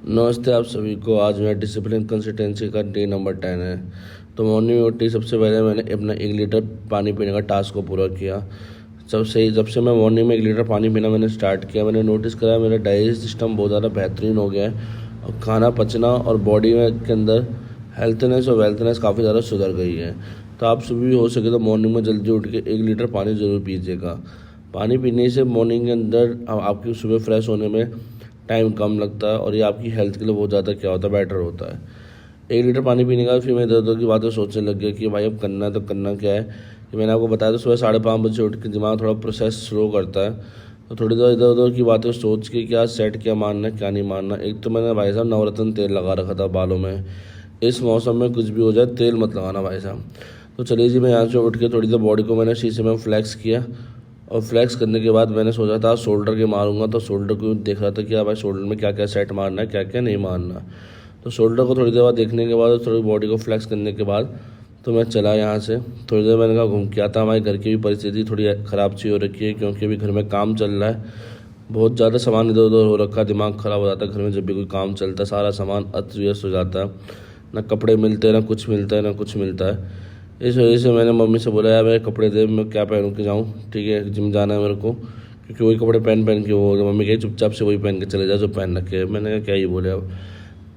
नमस्ते आप सभी को। आज मेरा डिसिप्लिन कंसिस्टेंसी का डे नंबर 10 है। तो मॉर्निंग में उठते ही सबसे पहले मैंने अपना 1 लीटर पानी पीने का टास्क को पूरा किया। जब से मैं मॉर्निंग में 1 लीटर पानी पीना मैंने स्टार्ट किया, मैंने नोटिस करा मेरा डाइजेस्ट सिस्टम बहुत ज़्यादा बेहतरीन हो गया है और खाना पचना और बॉडी में के अंदर हेल्थनेस और वेल्थनेस काफ़ी ज़्यादा सुधर गई है। तो आप सभी भी हो सके तो मॉर्निंग में जल्दी उठ के 1 लीटर पानी ज़रूर पीजिएगा। पानी पीने से मॉर्निंग के अंदर आपकी सुबह फ्रेश होने में टाइम कम लगता है और ये आपकी हेल्थ के लिए बहुत ज़्यादा क्या होता है, बेटर होता है। 1 लीटर पानी पीने के बाद फिर मैं इधर उधर की बातें सोचने लग गया कि भाई अब करना है तो करना क्या है। कि मैंने आपको बताया तो सुबह 5:30 बजे उठ के दिमाग थोड़ा प्रोसेस स्लो करता है, तो थोड़ी देर इधर उधर की बातें सोच के क्या सेट क्या मानना है क्या नहीं मानना। एक तो मैंने भाई साहब नवरत्न तेल लगा रखा था बालों में। इस मौसम में कुछ भी हो जाए तेल मत लगाना भाई साहब। तो चलिए जी, मैं यहाँ से उठ के थोड़ी देर बॉडी को मैंने शीशे में फ्लैक्स किया और फ्लैक्स करने के बाद मैंने सोचा था शोल्डर के मारूंगा, तो शोल्डर को देख रहा था कि भाई शोल्डर में क्या क्या सेट मारना है क्या क्या नहीं मारना। तो शोल्डर को थोड़ी देर बाद देखने के बाद थोड़ी बॉडी को फ्लैक्स करने के बाद तो मैं चला यहाँ से। थोड़ी देर मैंने कहा घूम के आता। हमारे घर की भी परिस्थिति थोड़ी ख़राब सी हो रखी है क्योंकि अभी घर में काम चल रहा है। बहुत ज़्यादा सामान इधर उधर हो रखा है, दिमाग ख़राब हो जाता है घर में जब भी कोई काम चलता है। सारा सामान अस्त व्यस्त हो जाता है, ना कपड़े मिलते हैं ना कुछ मिलता है ना कुछ मिलता है। इस वजह से मैंने मम्मी से बोला यार मेरे कपड़े दे, मैं क्या पहन के जाऊँ। ठीक है, जिम जाना है मेरे को, क्योंकि वही कपड़े पहन पहन के वो मम्मी कही चुपचाप से वही पहन के चले जा जो पहन रखे। मैंने कहा क्या ही बोले अब।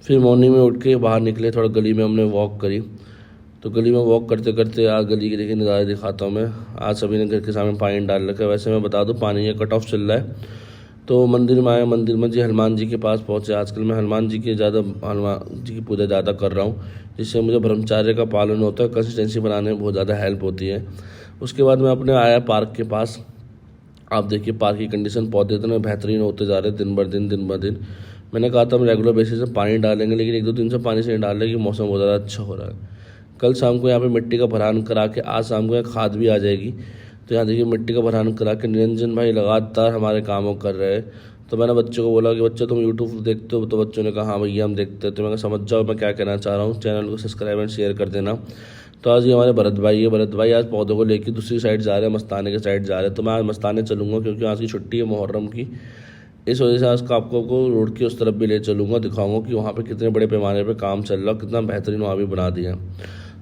फिर मॉर्निंग में उठ के बाहर निकले, थोड़ा गली में हमने वॉक करी। तो गली में वॉक करते करते आज गली के देखिए नज़ारे दिखाता हूँ मैं। आज सभी ने घर के सामने पानी डाल रखा है। वैसे मैं बता दूँ पानी का कट ऑफ चल रहा है। तो मंदिर में आए, मंदिर में जी हनुमान जी के पास पहुँचे। आजकल मैं हनुमान जी की पूजा ज़्यादा कर रहा हूँ, जिससे मुझे ब्रह्मचर्य का पालन होता है, कंसिस्टेंसी बनाने में बहुत ज़्यादा हेल्प होती है। उसके बाद मैं अपने आया पार्क के पास। आप देखिए पार्क की कंडीशन, पौधे इतने बेहतरीन होते जा रहे हैं दिन ब दिन। मैंने कहा था हम रेगुलर बेसिस से पानी डालेंगे, लेकिन 1-2 दिन से पानी से नहीं डाल रहे कि मौसम बहुत ज़्यादा अच्छा हो रहा है। कल शाम को यहाँ पे मिट्टी का भरान करा के आज शाम को यहाँ खाद भी आ जाएगी। तो यहाँ देखिए मिट्टी का भरान करा के निरंजन भाई लगातार हमारे कामों कर रहे हैं। तो मैंने बच्चों को बोला कि बच्चों तुम यूट्यूब देखते हो, तो बच्चों ने कहा हाँ भैया हम देखते हैं। तो मैं समझ जाओ मैं क्या कहना चाह रहा हूँ। चैनल को सब्सक्राइब एंड शेयर कर देना। तो आज ये हमारे भरत भाई है, भरत भाई आज पौधों को लेकर दूसरी साइड जा रहे हैं, मस्ताने के साइड जा रहे हैं। तो मैं आज मस्ताने चलूँगा क्योंकि आज की छुट्टी है मुहर्रम की। इस वजह से आज का आपको को रोड की उस तरफ भी ले चलूँगा, दिखाऊंगा कि वहाँ पे कितने बड़े पैमाने पे काम चल रहा है, कितना बेहतरीन वहाँ भी बना दिया।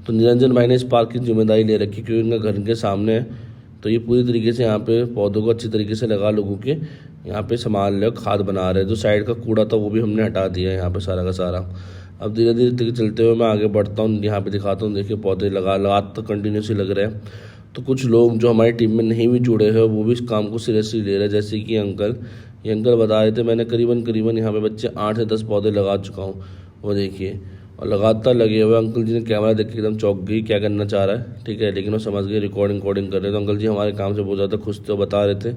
तो निरंजन भाई ने इस पार्क की जिम्मेदारी ले रखी क्योंकि उनका घर के सामने है। तो ये पूरी तरीके से यहाँ पे पौधों को अच्छी तरीके से लगा लोगों के यहाँ पे संभाल रहे, खाद बना रहे। जो साइड का कूड़ा था वो भी हमने हटा दिया है यहाँ पे सारा का सारा। अब धीरे धीरे चलते हुए मैं आगे बढ़ता हूँ, यहाँ पे दिखाता हूँ। देखिए पौधे लगा तो कंटिन्यूसली लग रहे हैं। तो कुछ लोग जो हमारी टीम में नहीं भी जुड़े हैं वो भी इस काम को सीरियसली ले रहे हैं। जैसे कि ये अंकल बता रहे थे, मैंने करीबन यहाँ पे बच्चे 8 से 10 पौधे लगा चुका हूँ। वो देखिए और लगातार लगे हुए। अंकल जी ने कैमरा देख के एकदम चौंक गई, क्या करना चाह रहा है। ठीक है, लेकिन वो समझ गए रिकॉर्डिंग कर रहे। तो अंकल जी हमारे काम से बहुत ज़्यादा खुश थे, बता रहे थे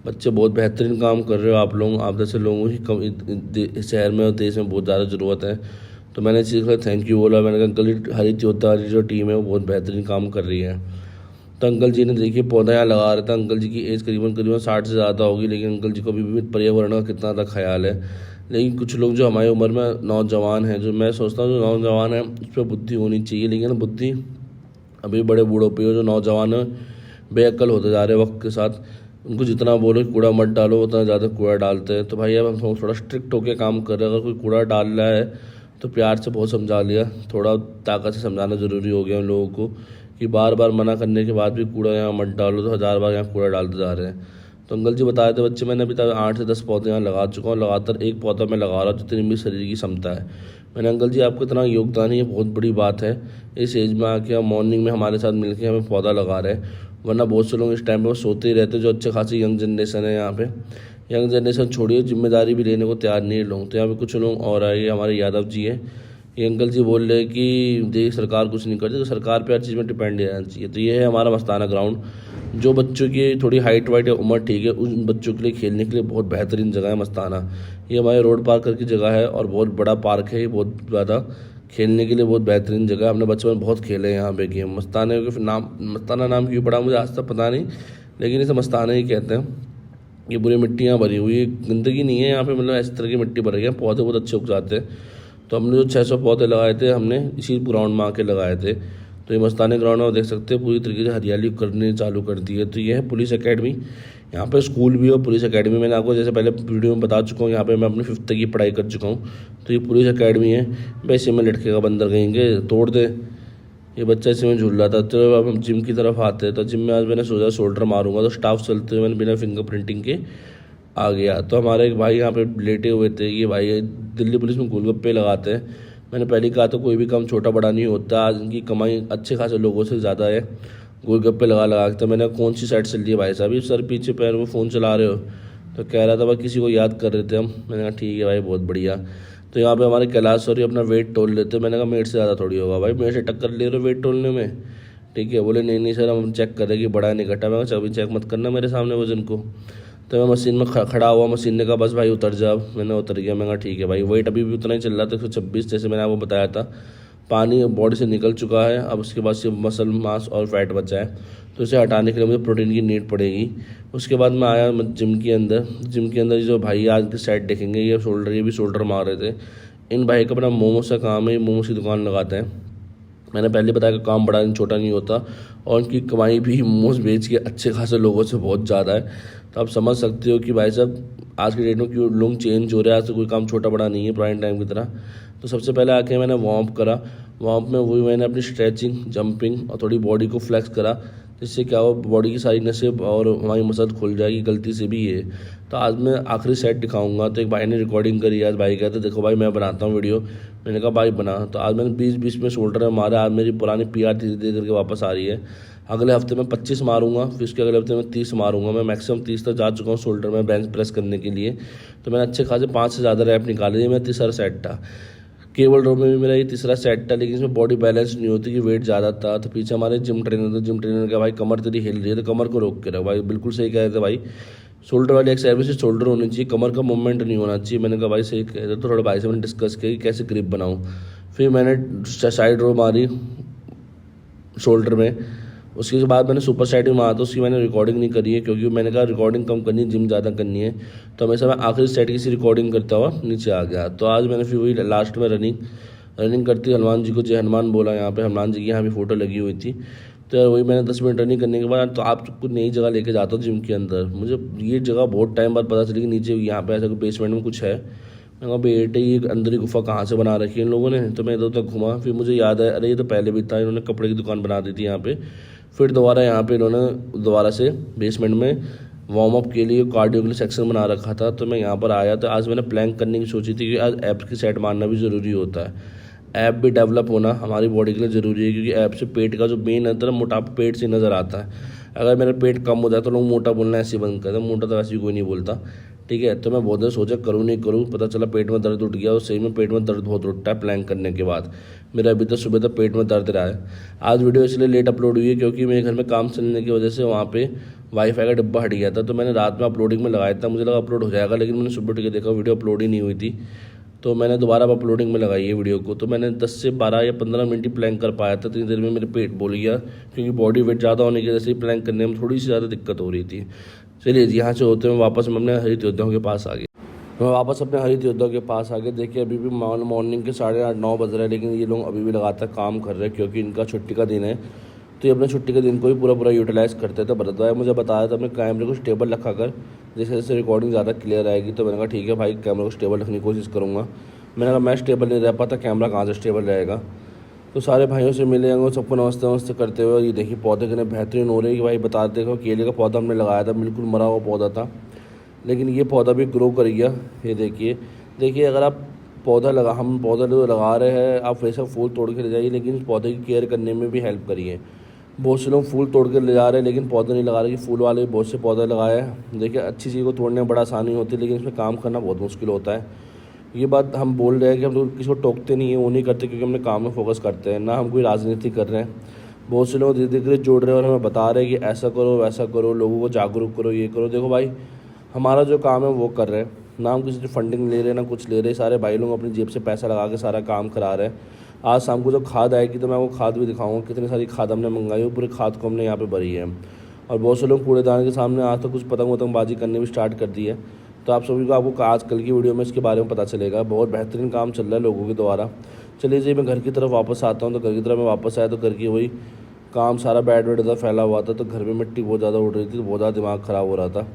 बच्चे बहुत बेहतरीन काम कर रहे हो आप लोग, आप जैसे लोगों की कम शहर में और देश में बहुत ज़्यादा ज़रूरत है। तो मैंने इस चीज़ का थैंक यू बोला। मैंने कहा अंकल जी हरी योद्धा वाली जो टीम है वो बहुत बेहतरीन काम कर रही है। तो अंकल जी ने देखिए पौधा यहाँ लगा रहा था। अंकल जी की एज करीबन 60 से ज़्यादा होगी, लेकिन अंकल जी को अभी भी पर्यावरण का कितना ज़्यादा ख्याल है। लेकिन कुछ लोग जो हमारी उम्र में नौजवान हैं, जो मैं सोचता हूँ जो नौजवान है उस पर बुद्धि होनी चाहिए, लेकिन बुद्धि अभी बड़े बूढ़ों पे हो। जो नौजवान है बेअक्ल होते जा रहे हैं वक्त के साथ। उनको जितना बोलो कि कूड़ा मत डालो उतना ज़्यादा कूड़ा डालते हैं। तो भाई अब हम थोड़ा स्ट्रिक्ट होकर काम कर रहे हैं। अगर कोई कूड़ा डाल रहा है तो प्यार से बहुत समझा लिया, थोड़ा ताकत से समझाना ज़रूरी हो गया उन लोगों को कि बार बार मना करने के बाद भी कूड़ा यहाँ मत डालो, तो 1000 बार यहाँ कूड़ा डालते जा रहे हैं। तो अंकल जी बताए थे बच्चे, मैंने अभी तक 8 से 10 पौधे यहाँ लगा चुका हूँ। लगातार एक पौधा मैं लगा रहा हूँ जितनी मेरी शरीर की क्षमता है। मैंने अंकल जी आपको इतना योगदान है, ये बहुत बड़ी बात है। इस एज में आके आप मॉर्निंग में हमारे साथ मिलकर हमें पौधा लगा रहे हैं, वरना बहुत से लोग इस टाइम पर सोते ही रहते हैं। जो अच्छे खासी यंग जनरेशन है यहाँ पे, यंग जनरेशन छोड़िए जिम्मेदारी भी लेने को तैयार नहीं है लोग। तो यहाँ पे कुछ लोग और आए, हमारे यादव जी हैं। ये अंकल जी बोल रहे हैं कि देखिए सरकार कुछ नहीं करती, तो सरकार पे हर चीज़ में डिपेंड रहना चाहिए। तो ये है हमारा मस्ताना ग्राउंड। जो बच्चों की थोड़ी हाइट वाइट या उम्र ठीक है उन बच्चों के लिए खेलने के लिए बहुत बेहतरीन जगह है मस्ताना। ये हमारे रोड पार करके जगह है और बहुत बड़ा पार्क है। ये बहुत ज़्यादा खेलने के लिए बहुत बेहतरीन जगह है। हमने बचपन में बहुत खेले हैं यहाँ पे गेम। मस्ताने के नाम, मस्ताना नाम क्यों पड़ा मुझे आज तक पता नहीं, लेकिन इसे मस्ताना ही कहते हैं। ये पूरी मिट्टियाँ भरी हुई है, गंदगी नहीं है यहाँ पे, मतलब इस तरह की मिट्टी भर गई है। पौधे बहुत अच्छे उग जाते हैं। तो हमने जो 600 पौधे लगाए थे हमने इसी ग्राउंड में आके लगाए थे। तो ये मस्तानी ग्राउंड में देख सकते हैं पूरी तरीके से हरियाली करनी चालू कर दी है। तो ये है पुलिस एकेडमी। यहाँ पे स्कूल भी और पुलिस एकेडमी। मैंने आपको जैसे पहले वीडियो में बता चुका हूँ, यहाँ पे मैं अपनी 5th तक की पढ़ाई कर चुका हूँ। तो ये पुलिस एकेडमी है। वैसे में लड़के का बंदर कहीं के तोड़ दे, ये बच्चा इसी में झूल रहा था। तो अब हम जिम की तरफ आते हैं। तो जिम में आज मैंने सोचा शोल्डर मारूंगा, तो स्टाफ चलते हुए मैंने बिना फिंगरप्रिंटिंग के आ गया। तो हमारे एक भाई यहाँ पे लेटे हुए थे। ये भाई दिल्ली पुलिस में गोलगप्पे लगाते हैं। मैंने पहले कहा तो कोई भी काम छोटा बड़ा नहीं होता, आज इनकी कमाई अच्छे खासे लोगों से ज़्यादा है गोलगप्पे लगा के। तो मैंने कौन सी साइड चल रही है भाई साहब, ये सर पीछे पैर में फ़ोन चला रहे हो? तो कह रहा था भाई किसी को याद कर रहे थे हम। मैंने कहा ठीक है भाई, बहुत बढ़िया। तो यहाँ पे हमारे कैलाश सर अपना वेट तोल लेते। मैंने कहा मेरे से ज़्यादा थोड़ी होगा भाई, मेरे से टक्कर ले रहे हो वेट तोलने में? ठीक है, बोले नहीं नहीं सर हम चेक कर रहे कि बड़ा नहीं घटा। मैं कहा चेक मत करना मेरे सामने वजन को। तो मैं मशीन में खड़ा हुआ, मशीन ने कहा बस भाई उतर जा। मैंने उतर गया। मैं कहा ठीक है भाई। वेट अभी भी उतना ही चल रहा था 126, जैसे मैंने आपको बताया था। पानी बॉडी से निकल चुका है, अब उसके बाद सिर्फ मसल मास और फैट बचा है। तो इसे हटाने के लिए मुझे प्रोटीन की नीड पड़ेगी। उसके बाद मैं आया जिम के अंदर। जिम के अंदर जो भाई आज के साइड देखेंगे, ये शोल्डर, ये भी शोल्डर मार रहे थे। इन भाई का अपना मोमोज का काम है, ये मोमोज की दुकान लगाते हैं। मैंने पहले बताया कि काम बड़ा छोटा नहीं होता, और उनकी कमाई भी मोमोज बेच के अच्छे खासे लोगों से बहुत ज़्यादा है। तो आप समझ सकते हो कि भाई साहब आज के डेट में क्यों लोग चेंज हो रहे हैं। आज तो कोई काम छोटा बड़ा नहीं है पुराने टाइम की तरह। तो सबसे पहले आके मैंने वार्म अप करा। वार्म अप में वही मैंने अपनी स्ट्रेचिंग, जंपिंग और थोड़ी बॉडी को फ्लेक्स करा, जिससे क्या हो बॉडी की सारी नसें और हमारी मसल खुल जाएगी। गलती से भी ये तो आज मैं आखिरी सेट दिखाऊंगा। तो एक भाई ने रिकॉर्डिंग करी, आज भाई कहते देखो भाई मैं बनाता हूँ वीडियो। मैंने कहा भाई बना। तो आज मैंने 20-20 में शोल्डर में मारा। आज मेरी पुरानी PR धीरे धीरे करके वापस आ रही है। अगले हफ्ते में 25 मारूंगा, फिर उसके अगले हफ्ते में 30 मारूंगा। मैं मैक्सिमम 30 तक जा चुका हूँ शोल्डर में बेंच प्रेस करने के लिए। तो मैंने अच्छे खासे 5 से ज़्यादा रैप निकाले। मेरा तीसरा सेट था। केबल रो में भी मेरा ये तीसरा सेट था, लेकिन इसमें बॉडी बैलेंस नहीं होती कि वेट ज़्यादा था। तो पीछे हमारे जिम ट्रेनर थे। जिम ट्रेनर का भाई कमर तेरी हिल रही है, तो कमर को रोक के रख भाई। बिल्कुल सही कह रहे थे भाई, शोल्डर वाली एक्सरसाइज से शोल्डर होनी चाहिए, कमर का मूवमेंट नहीं होना चाहिए। मैंने कहा भाई सही कह रहे। तो थोड़ा भाई से मैंने डिस्कस किया कि कैसे ग्रिप बनाऊँ। फिर मैंने साइड रो मारी शोल्डर में। उसके बाद मैंने सुपर साइड में मारा। तो उसकी मैंने रिकॉर्डिंग नहीं करी है, क्योंकि मैंने कहा रिकॉर्डिंग कम करनी है, जिम ज़्यादा करनी है। तो हमेशा मैं आखिरी सेट की सी रिकॉर्डिंग करता हुआ नीचे आ गया। तो आज मैंने फिर वही लास्ट में रनिंग करती हनुमान जी को, जय हनुमान बोला। यहाँ पे हनुमान जी की यहाँ भी फोटो लगी हुई थी। तो यार वही मैंने 10 मिनट रनिंग करने के बाद तो आपको नई जगह लेके जाता हूँ जिम के अंदर। मुझे ये जगह बहुत टाइम बाद पता चली कि नीचे यहाँ पे ऐसा कोई बेसमेंट में कुछ है। मैं कहा बेटे ये अंदर ही गुफा कहाँ से बना रखी है इन लोगों ने। तो मैं इधर उधर घुमा, फिर मुझे याद है अरे ये तो पहले भी था, इन्होंने कपड़े की दुकान बना दी थी यहाँ पे। फिर दोबारा यहाँ पे इन्होंने दोबारा से बेसमेंट में वार्म अप के लिए, कार्डियो के लिए सेक्शन बना रखा था। तो मैं यहाँ पर आया। तो आज मैंने प्लैंक करने की सोची थी कि आज एब्स की सेट मारना भी ज़रूरी होता है। ऐप भी डेवलप होना हमारी बॉडी के लिए ज़रूरी है, क्योंकि ऐप से पेट का जो मेन अंदर है मोटापा पेट से नज़र आता है। अगर मेरा पेट कम हो जाए तो लोग मोटा बोलना ऐसे बंद कर दें। मोटा तो ऐसे कोई नहीं बोलता, ठीक है। तो मैं बहुत देर सोचा करूँ नहीं करूँ, पता चला पेट में दर्द उठ गया। और सही में पेट में दर्द बहुत उठता है प्लैंक करने के बाद। मेरा अभी तक सुबह तक पेट में दर्द रहा है। आज वीडियो इसलिए लेट अपलोड हुई है क्योंकि मेरे घर में काम चलने की वजह से वहाँ पे वाईफाई का डिब्बा हट गया था। तो मैंने रात में अपलोडिंग में लगाया था, मुझे लगा अपलोड हो जाएगा, लेकिन मैंने सुबह उठ के देखा वीडियो अपलोड ही नहीं हुई थी। तो मैंने दोबारा अपलोडिंग में लगाई है वीडियो को। तो मैंने 10 से 12 या 15 मिनट ही प्लैंक कर पाया था। इतनी देर में मेरे पेट बोल गया, क्योंकि बॉडी वेट ज़्यादा होने की वजह से प्लैंक करने में थोड़ी सी ज़्यादा दिक्कत हो रही थी। चलिए यहाँ से होते हैं वापस मैं अपने हरित योद्धाओं के पास आ गया। मैं वापस अपने हरित योद्धाओं के पास आ गया। देखिए अभी भी मॉर्निंग के 8:30-9 बज रहे हैं, लेकिन ये लोग अभी भी लगातार काम कर रहे हैं, क्योंकि इनका छुट्टी का दिन है। तो ये अपने छुट्टी के दिन को ही पूरा यूटिलाइज़ करते थे। तो भरतभाई मुझे बताया था अपने कैमरे को स्टेबल रखा कर, जिससे जैसे रिकॉर्डिंग ज़्यादा क्लियर आएगी। तो मैंने कहा ठीक है भाई, कैमरे को स्टेबल रखने की कोशिश करूँगा। मैंने कहा मैं स्टेबल नहीं रह पाता, कैमरा कहाँ से स्टेबल रहेगा। तो सारे भाइयों से मिले हैं, सबको नमस्ते नमस्ते करते हुए। ये देखिए पौधे कितने बेहतरीन हो रहे हैं कि भाई बता देखो। केले का पौधा हमने लगाया था, बिल्कुल मरा हुआ पौधा था, लेकिन ये पौधा भी ग्रो कर गया। ये देखिए अगर आप हम पौधा जो लगा रहे हैं, आप वैसा फूल तोड़ के ले जाइए, लेकिन इस पौधे की केयर करने में भी हेल्प करिए। बहुत से लोग फूल तोड़ कर ले जा रहे हैं, लेकिन पौधे नहीं लगा रहे। कि फूल वाले बहुत से पौधे लगाए हैं। देखिए अच्छी चीज़ को तोड़ने में बड़ा आसानी होती है, लेकिन इसमें काम करना बहुत मुश्किल होता है। ये बात हम बोल रहे हैं कि हम लोग किसी को टोकते नहीं है, वो नहीं करते, क्योंकि हमने काम में फोकस करते हैं, ना हम कोई राजनीति कर रहे हैं। बहुत से लोग धीरे धीरे जोड़ रहे हैं और हमें बता रहे हैं कि ऐसा करो वैसा करो, लोगों को जागरूक करो, ये करो। देखो भाई हमारा जो काम है वो कर रहे हैं, ना हम किसी से फंडिंग ले रहे हैं ना कुछ ले रहे। सारे भाई लोग अपनी जेब से पैसा लगा के सारा काम करा रहे हैं। आज शाम को जब खाद आएगी तो मैं वो खाद भी दिखाऊंगा, कितनी सारी खाद हमने मंगाई है, पूरी खाद को हमने यहाँ पे भरी है। और बहुत से लोग कूड़ेदान के सामने आज तो कुछ पतंगबाजी करने भी स्टार्ट कर दी है। तो आप सभी को आपको आज कल की वीडियो में इसके बारे में पता चलेगा। बहुत बेहतरीन काम चल रहा है लोगों के द्वारा। चलिए जी मैं घर की तरफ वापस आता हूँ। तो घर की तरफ मैं वापस आया तो घर की वही काम सारा बेड वेड फैला हुआ था। तो घर में मिट्टी बहुत ज़्यादा उड़ रही थी, तो बहुत ज़्यादा दिमाग ख़राब हो रहा था।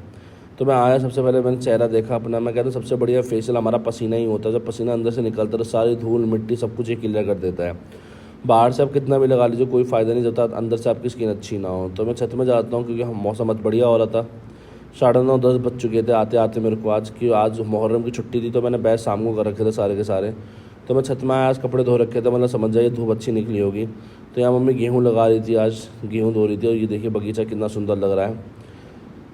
तो मैं आया, सबसे पहले मैंने चेहरा देखा अपना। मैं कहता हूँ सबसे बढ़िया फेशियल हमारा पसीना ही होता है। जब पसीना अंदर से निकलता है तो सारी धूल मिट्टी सब कुछ ये क्लियर कर देता है। बाहर से आप कितना भी लगा लीजिए कोई फ़ायदा नहीं होता अंदर से आपकी स्किन अच्छी ना हो। तो मैं छत में जाता हूँ क्योंकि मौसम बहुत बढ़िया हो रहा था। 9:30 10 बज चुके थे आते आते मेरे को। आज मुहर्रम की छुट्टी थी तो मैंने बैच शाम को कर रखे थे सारे के सारे। तो मैं छत में आया, आज कपड़े धो रखे थे, मतलब समझ जाइए धूप अच्छी निकली होगी। तो यहाँ मम्मी गेहूँ लगा रही थी, आज गेहूँ धो रही थी। और ये देखिए बगीचा कितना सुंदर लग रहा है।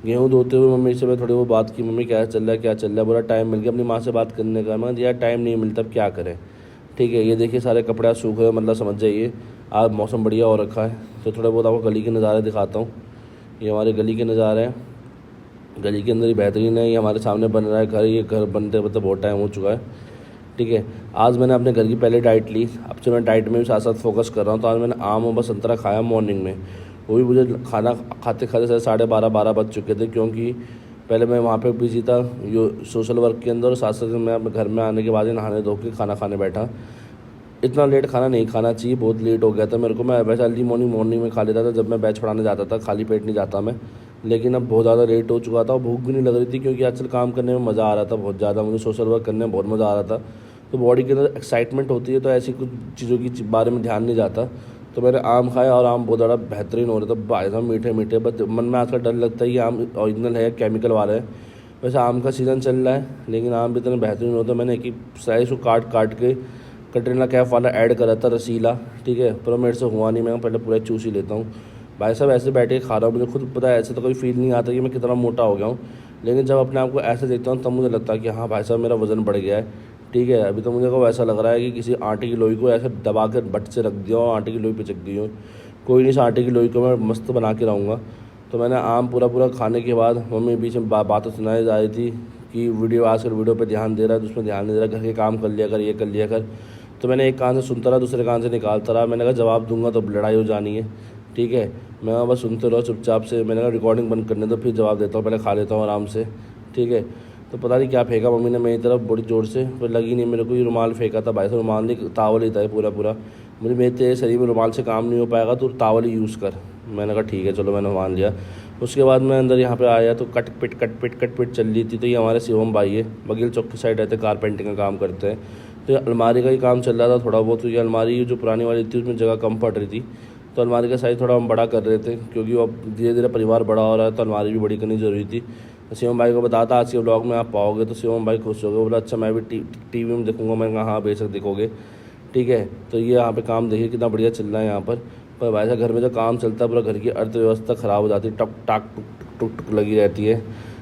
गेहूँ धोते हुए मम्मी से मैं थोड़ी वो बात की, मम्मी क्या चल रहा है क्या चल रहा है। बोला टाइम मिल गया अपनी माँ से बात करने का। मैं यार टाइम नहीं मिलता अब क्या करें। ठीक है, ये देखिए सारे कपड़े आज सूख रहे, मतलब समझ जाइए आज मौसम बढ़िया हो रखा है। तो थोड़ा बहुत आपको गली के नज़ारे दिखाता हूँ। ये हमारे गली के नज़ारे हैं। गली के अंदर ही बेहतरीन है। ये हमारे सामने बन रहा है घर। ये घर बनते मतलब बहुत टाइम हो चुका है। ठीक है, आज मैंने अपने घर की पहले डाइट ली। अब से मैं डाइट में भी साथ साथ फोकस कर रहा हूँ। तो आज मैंने आम और बस संतरा खाया मॉर्निंग में। वो भी मुझे खाना खाते खाते 12:30 बज चुके थे, क्योंकि पहले मैं वहाँ पे बिजी था यो सोशल वर्क के अंदर। और साथ साथ मैं अपने घर में आने के बाद ही नहाने धो के खाना खाने बैठा। इतना लेट खाना नहीं खाना चाहिए, बहुत लेट हो गया था मेरे को। मैं वैसे अर्ली मॉर्निंग में खा लेता था जब मैं बैच पढ़ाने जाता था, खाली पेट नहीं जाता मैं। लेकिन अब बहुत ज़्यादा लेट हो चुका था और भूख भी नहीं लग रही थी, क्योंकि आजकल काम करने में मज़ा आ रहा था बहुत ज़्यादा। मुझे सोशल वर्क करने में बहुत मज़ा आ रहा था। तो बॉडी के अंदर एक्साइटमेंट होती है तो ऐसी कुछ चीज़ों की बारे में ध्यान नहीं जाता। तो मैंने आम खाया और आम बहुत ज़्यादा बेहतरीन हो रहा था भाई साहब, मीठे मीठे। बट मन में आजकल डर लगता है ये आम ओरिजिनल है केमिकल वाला है। वैसे आम का सीज़न चल रहा है लेकिन आम भी इतने बेहतरीन होता है। मैंने एक ही स्लाइस को काट काट के कटरीना कैफ वाला ऐड करा था रसीला। ठीक है, पर मेरे से हुआ नहीं। मैं पहले पूरा चूस ही लेता हूँ भाई साहब। ऐसे बैठ के खा रहा हूँ, मुझे खुद पता है ऐसे तो कोई फील नहीं आता कि मैं कितना मोटा हो गया हूँ। लेकिन जब अपने आप को ऐसे देखता हूँ तब मुझे लगता है कि हाँ भाई साहब मेरा वज़न बढ़ गया है। ठीक है, अभी तो मुझे को ऐसा लग रहा है कि किसी आटे की लोई को ऐसे दबा कर बट से रख दिया और आटे की लोई पिचक दी हो। कोई नहीं, इस आटे की लोई को मैं मस्त बना के रहूँगा। तो मैंने आम पूरा पूरा खाने के बाद मम्मी बीच में बातें सुनाई जा रही थी कि वीडियो आजकल वीडियो पे ध्यान दे रहा है, उसमें ध्यान नहीं दे रहा, घर के काम कर लिया कर, ये कर लिया कर। तो मैंने एक कान से सुनता रहा, दूसरे कान से निकालता रहा। मैंने कहा जवाब दूंगा तो लड़ाई हो जानी है। ठीक है, मैं बस सुनते रहो चुपचाप से। मैंने कहा रिकॉर्डिंग बंद करने दो फिर जवाब देता हूँ, पहले खा लेता हूँ आराम से। ठीक है, तो पता नहीं क्या फेंका मम्मी ने मेरी तरफ बड़ी ज़ोर से, पर लगी नहीं मेरे को। ये रुमाल फेंका था भाई साहब, रुमाल नहीं तावल ही था पूरा पूरा। मुझे मेरे तेरे शरीर में रुमाल से काम नहीं हो पाएगा तो तावल ही यूज़ कर। मैंने कहा ठीक है चलो, मैंने मान लिया। उसके बाद मैं अंदर यहाँ पे आया तो कट पिट चल रही थी। तो ये हमारे शिवम भाई है, बघेल चौक की साइड रहते, कारपेंटिंग का काम करते हैं। तो ये अलमारी का ही काम चल रहा था थोड़ा बहुत। तो ये अलमारी जो पुरानी वाली थी उसमें जगह कम पड़ रही थी, तो अलमारी का साइज़ थोड़ा हम बड़ा कर रहे थे, क्योंकि अब धीरे धीरे परिवार बड़ा हो रहा है तो अलमारी भी बड़ी करनी ज़रूरी थी। तो शिवम भाई को बताता आज के ब्लॉग में आप पाओगे। तो शिवम भाई खुश हो गए, बोला अच्छा मैं भी टीवी में देखूँगा। मैंने कहा हाँ बेशक देखोगे। ठीक है, तो ये यहाँ पे काम देखिए कितना बढ़िया चल रहा है यहाँ पर भाई साहब घर में जो काम चलता है पूरा घर की अर्थव्यवस्था ख़राब हो जाती है, टक टाक टुक टुक टुक लगी रहती है।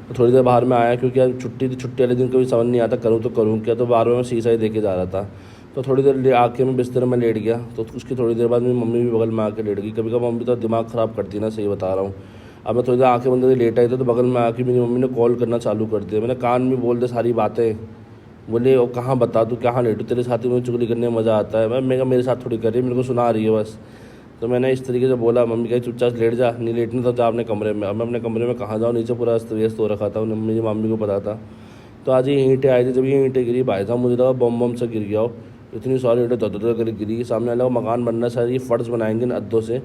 तो थोड़ी देर बाहर में आया क्योंकि यार छुट्टी थी, छुट्टी वाले दिन कभी समझ नहीं आता करूँ तो करूँ क्या। तो बार बार मैं शीशा ही देखे जा रहा था। तो थोड़ी देर आके मैं बिस्तर में लेट गया। तो उसकी थोड़ी देर बाद मेरी मम्मी भी बगल में आके लेट गई। कभी कभी मम्मी तो दिमाग ख़राब करती है ना, सही बता रहा हूँ। अब मैं थोड़ी देर आँखें बंद करके लेट आई तो बगल में आके मेरी मम्मी ने कॉल करना चालू कर दिया। मैंने कान में बोल दे सारी बातें। बोले और कहाँ बता तू कहाँ लेटू, तेरे साथ ही मुझे चुगली करने में मज़ा आता है। मैं मेरे साथ थोड़ी कर रही है, मेरे को सुना रही है बस। तो मैंने इस तरीके से बोला। मम्मी कही चुपचाप लेट जा, नहीं लेटना तो जा अपने कमरे में। अब मैं अपने कमरे में कहाँ जाऊँ, नीचे पूरा अस्त व्यस्त हो रखा था, मेरी मम्मी को पता था। तो आज ये ईंटें आई थी, जब ये ईंटें गिरी भाई साहब मुझे लगा बम से गिर गया हो। इतनी सारी ईंटें दर कर गिरी। सामने वाला मकान बनना है शायद, ये फ़र्श बनाएंगे इन अद्दों से,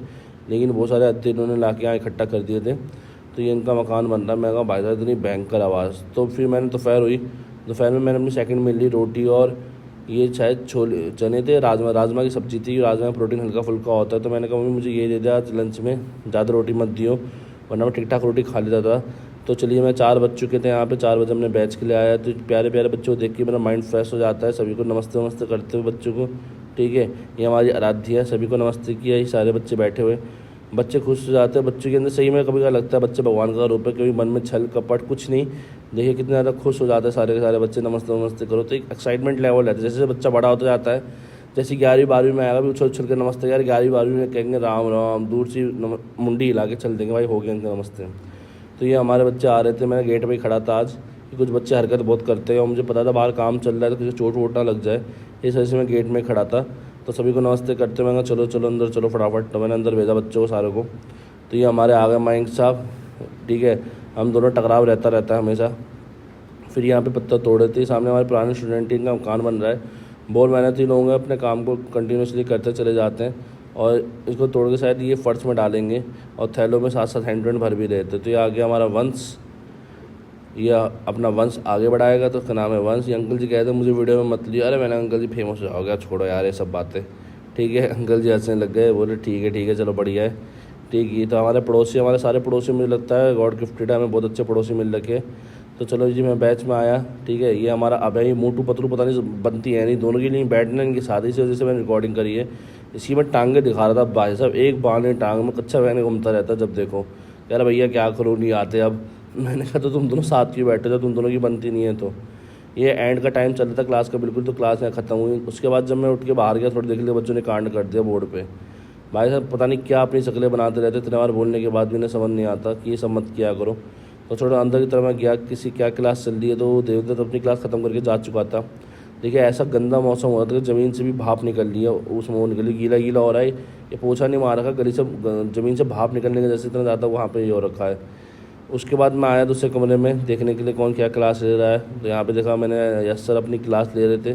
लेकिन बहुत सारे अद्दे इन्होंने ला के यहाँ इकट्ठा कर दिए थे। तो ये इनका मकान बन रहा है। मैं कहा भाई साहब इतनी भयंकर आवाज़। तो फिर मैंने दोपहर में मैंने अपनी सेकंड मील ली, रोटी और ये शायद छोले चने थे, राजमा की सब्ज़ी थी। राजमा में प्रोटीन हल्का फुल्का होता है। तो मैंने कहा मम्मी मुझे ये दे दिया आज लंच में, ज़्यादा रोटी मत दियो, वरना मैं ठीक ठाक रोटी खा लेता था। तो चलिए मैं 4 बज चुके थे यहाँ पे, 4 बजे हमने बैच के लिए आया। तो प्यारे प्यारे बच्चों को देख के मेरा माइंड फ्रेश हो जाता है। सभी को नमस्ते नमस्ते करते हुए बच्चों को। ठीक है, ये हमारी आराध्या है, सभी को नमस्ते किया। ये सारे बच्चे बैठे हुए, बच्चे खुश हो जाते हैं। बच्चों के अंदर सही में कभी कभी लगता है बच्चे भगवान का रूप है, क्योंकि मन में छल कपट कुछ नहीं। देखिए कितने ज़्यादा खुश हो जाते हैं सारे के सारे बच्चे, नमस्ते नमस्ते करो तो एक एक्साइटमेंट लेवल रहता है। जैसे बच्चा बड़ा होता जाता है, जैसे 11वीं 12वीं में आएगा भी उछल उछल के नमस्ते यार, 11वीं 12वीं में कहेंगे राम राम, दूर से मुंडी हिला के चल देंगे भाई हो गया इनका नमस्ते। तो ये हमारे बच्चे आ रहे थे, मैंने गेट पर ही खड़ा था आज, कि कुछ बच्चे हरकत बहुत करते हैं और मुझे पता था बाहर काम चल रहा है तो किसी चोट वोट ना लग जाए, इस वजह से मैं गेट में खड़ा था। तो सभी को नमस्ते करते मैं चलो चलो अंदर चलो फटाफट। तो मैंने अंदर भेजा बच्चों को सारे को। तो ये हमारे आ गए मयंक साहब। ठीक है, हम दोनों टकराव रहता है हमेशा। फिर यहाँ पे पत्ता तोड़े थे, सामने हमारे पुराने स्टूडेंट इनका मकान बन रहा है। बहुत मेहनत ही लोग हैं, अपने काम को कंटिन्यूसली करते चले जाते हैं। और इसको तोड़ के शायद ये फर्श में डालेंगे और थैलों में साथ साथ हैंड टू हैंड भर भी रहे थे। तो ये आ गया हमारा वंश। ये अपना वंश आगे बढ़ाएगा। तो उसका नाम है वंश। ये अंकल जी कहते मुझे वीडियो में मत लियो। अरे मैंने अंकल जी फेमस हो गया, छोड़ो यार ये सब बातें, ठीक है। अंकल जी हंसने लग गए, बोले ठीक है चलो बढ़िया है, ठीक है। तो हमारे पड़ोसी, हमारे सारे पड़ोसी मुझे लगता है गॉड गिफ्टेड है, हमें बहुत अच्छे पड़ोसी मिल रखे। तो चलो जी मैं बैच में आया, ठीक है। ये हमारा अब ये मोटू पतलू पता नहीं बनती है नहीं, दोनों के लिए बैठने इनकी शादी से वजह से मैंने रिकॉर्डिंग करी है। इसी में टांगे दिखा रहा था भाई साहब, एक बाने टांग में कच्चा बहने घूमता रहता जब देखो। कह रहा भैया क्या करूँ नहीं आते अब। मैंने कहा तो तुम दोनों साथ क्यों बैठे थे, तुम दोनों की बनती नहीं है। तो ये एंड का टाइम चल रहा था क्लास का बिल्कुल, तो क्लास यहाँ ख़त्म हुई। उसके बाद जब मैं उठ के बाहर गया थोड़ी देख लिया, बच्चों ने कांड कर दिया बोर्ड पे। भाई साहब पता नहीं क्या अपनी शक्लें बनाते रहते, इतने बार बोलने के बाद भी इन्हें समझ नहीं आता कि ये सब मत किया करो। तो थोड़ा अंदर की तरफ मैं गया, किसी क्या क्लास चल रही है, तो देवदत्त अपनी क्लास ख़त्म करके जा चुका था। देखिए ऐसा गंदा मौसम हो रहा था कि ज़मीन से भी भाप निकल रही है, उसमें वो निकली, गीला गीला हो रहा है। ये पोछा नहीं मार रखा, गली से ज़मीन से भाप निकलने के जैसे इतना ज़्यादा वहाँ पे ये हो रखा है। उसके बाद मैं आया दूसरे कमरे में देखने के लिए कौन क्या क्लास ले रहा है। तो यहाँ पे देखा मैंने यस सर अपनी क्लास ले रहे थे।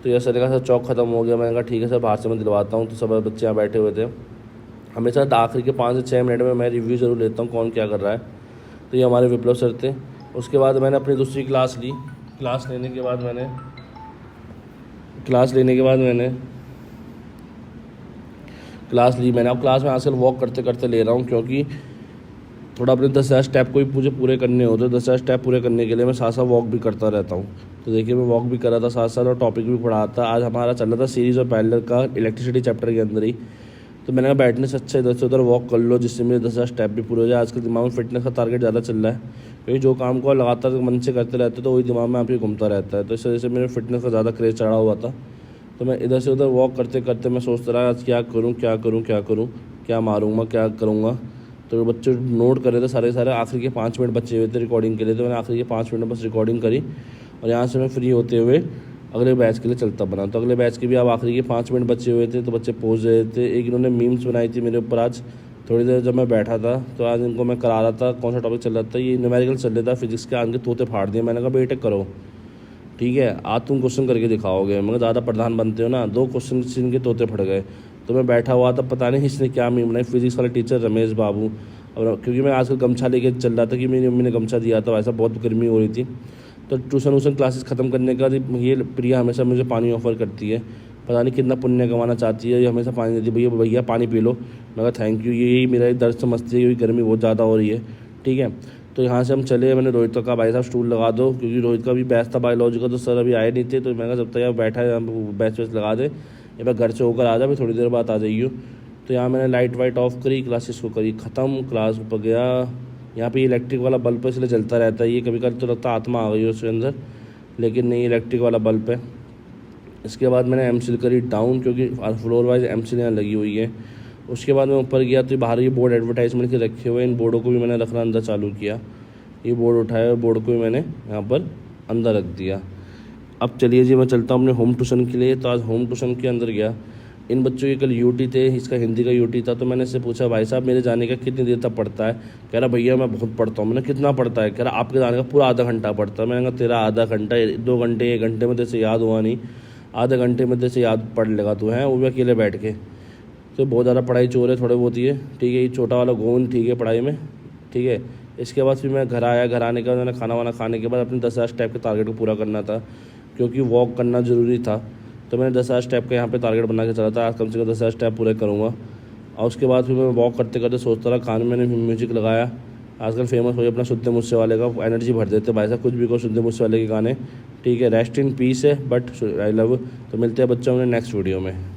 तो यस सर ने कहा सर चौक ख़त्म हो गया। मैंने कहा ठीक है सर बाहर से मैं दिलवाता हूँ। तो सब बच्चे यहाँ बैठे हुए थे। हमेशा आखिरी के 5 से 6 मिनट में मैं रिव्यू ज़रूर लेता हूँ कौन क्या कर रहा है। तो ये हमारे विप्लव सर थे। उसके बाद मैंने अपनी दूसरी क्लास ली। क्लास लेने के बाद मैंने अब क्लास में आजकल वॉक करते करते ले रहा हूँ, क्योंकि थोड़ा अपने 10,000 स्टेप को भी मुझे पूरे करने होते हैं। 10,000 स्टेप पूरे करने के लिए मैं साथ साथ वॉक भी करता रहता हूँ। तो देखिए मैं वॉक भी कर रहा था साथ साथ और टॉपिक भी पढ़ा था। आज हमारा चल रहा था सीरीज़ ऑफ पैरेलल का इलेक्ट्रिसिटी चैप्टर के अंदर ही। तो मैंने कहा बैठने से अच्छा इधर से उधर वॉक कर लो, जिससे मेरे 10,000 स्टेप भी पूरे हो जाए। आजकल दिमाग में फिटनेस का टारगेट ज़्यादा चल रहा है, क्योंकि जो काम को लगातार मन से करते रहते तो वही दिमाग में आपके घूमता रहता है। तो इस वजह से मेरे फिटनेस का ज़्यादा क्रेज़ चढ़ा हुआ था। तो मैं इधर से उधर वॉक करते करते मैं सोचता रहा आज क्या करूँ, क्या मारूँगा, क्या करूँगा। तो बच्चे नोट कर रहे थे सारे। आखिरी के 5 मिनट बचे हुए थे रिकॉर्डिंग के लिए। तो मैंने आखिरी के 5 मिनट बस रिकॉर्डिंग करी और यहाँ से मैं फ्री होते हुए अगले बैच के लिए चलता बना। तो अगले बैच के भी अब आखिरी के 5 मिनट बचे हुए थे। तो बच्चे पहुँच रहे थे। एक इन्होंने मीम्स बनाई थी मेरे ऊपर आज थोड़ी देर जब मैं बैठा था। तो आज इनको मैं करा रहा था, कौन सा टॉपिक चल रहा था, ये न्यूमेरिकल चल रहा था फिजिक्स के। आगे तोते फाड़ दिए। मैंने कहा बेटे करो, ठीक है आज तुम क्वेश्चन करके दिखाओगे। मगर ज़्यादा प्रधान बनते हो ना, 2 क्वेश्चन जिनके तोते फट गए। तो मैं बैठा हुआ था, पता नहीं इसने क्या मीम बनाई। फिजिक्स वाले टीचर रमेश बाबू, और क्योंकि मैं आजकल गमछा लेके चल रहा था कि मेरी मम्मी ने गमछा दिया था, वैसा बहुत गर्मी हो रही थी। तो ट्यूशन क्लासेस ख़त्म करने का ये प्रिया हमेशा मुझे पानी ऑफ़र करती है। पता नहीं कितना पुण्य कमाना चाहती है, ये हमेशा पानी देती है। भैया पानी पी लो। मैं कहा थैंक यू। यही मेरा दर्द समझती है, क्योंकि गर्मी बहुत ज़्यादा हो रही है, ठीक है। तो यहाँ से हम चले। मैंने रोहित को कहा भाई साहब स्टूल लगा दो, क्योंकि रोहित का भी बैच था बायोलॉजी का। तो सर अभी आए नहीं थे। तो मैंने कहा जब तक यार बैठा है बैच लगा दे, या मैं घर से होकर आ जा, फिर थोड़ी देर बाद आ जाइए। तो यहाँ मैंने लाइट वाइट ऑफ करी, क्लासेस को करी ख़त्म। क्लास पर गया, यहाँ पे इलेक्ट्रिक वाला बल्ब है इसलिए जलता रहता है। ये कभी कभी तो लगता आत्मा आ गई है उसके अंदर, लेकिन नहीं इलेक्ट्रिक वाला बल्ब है। इसके बाद मैंने एमसील करी डाउन, क्योंकि फ्लोर वाइज एमसील यहाँ लगी हुई है। उसके बाद मैं ऊपर गया तो बाहर ये बोर्ड एडवर्टाइजमेंट के रखे हुए, इन बोर्डों को भी मैंने रखना अंदर चालू किया। ये बोर्ड उठाया, बोर्ड को भी मैंने यहाँ पर अंदर रख दिया। अब चलिए जी मैं चलता हूँ अपने होम ट्यूशन के लिए। तो आज होम ट्यूशन के अंदर गया। इन बच्चों के कल यूटी थे, इसका हिंदी का यूटी था। तो मैंने इससे पूछा भाई साहब मेरे जाने का कितनी देर तक पड़ता है। कह रहा भैया मैं बहुत पढ़ता हूँ। मैंने कितना पढ़ता है। कह रहा आपके जाने का पूरा आधा घंटा पड़ता है। मैंने कहा तेरा आधा घंटा 2 घंटे 1 घंटे में तेरे से याद हुआ नहीं, आधे घंटे में तेरे से याद पढ़ लेगा तू है, वो भी अकेले बैठ के। तो बहुत ज़्यादा पढ़ाई चोर है थोड़े बहुत ही है, ठीक है। ये छोटा वाला गोविंद ठीक है पढ़ाई में, ठीक है। इसके बाद फिर मैं घर आया। घर आने के बाद मैंने खाना वाना खाने के बाद अपने 10,000 स्टेप के टारगेट को पूरा करना था, क्योंकि वॉक करना ज़रूरी था। तो मैंने 10,000 स्टेप का यहाँ पे टारगेट बना के चला था। आज कम से कम 10,000 स्टेप पूरे करूँगा। और उसके बाद फिर मैं वॉक करते करते सोचता रहा। कान में मैंने म्यूजिक लगाया। आजकल फेमस हो गया अपना शुद्ध मुझसे वाले का, एनर्जी भर देते भाई साहब कुछ भी को शुद्ध मुझसे वाले के गाने, ठीक है। रेस्ट इन पीस है बट आई लव। तो मिलते हैं बच्चों में नेक्स्ट वीडियो में।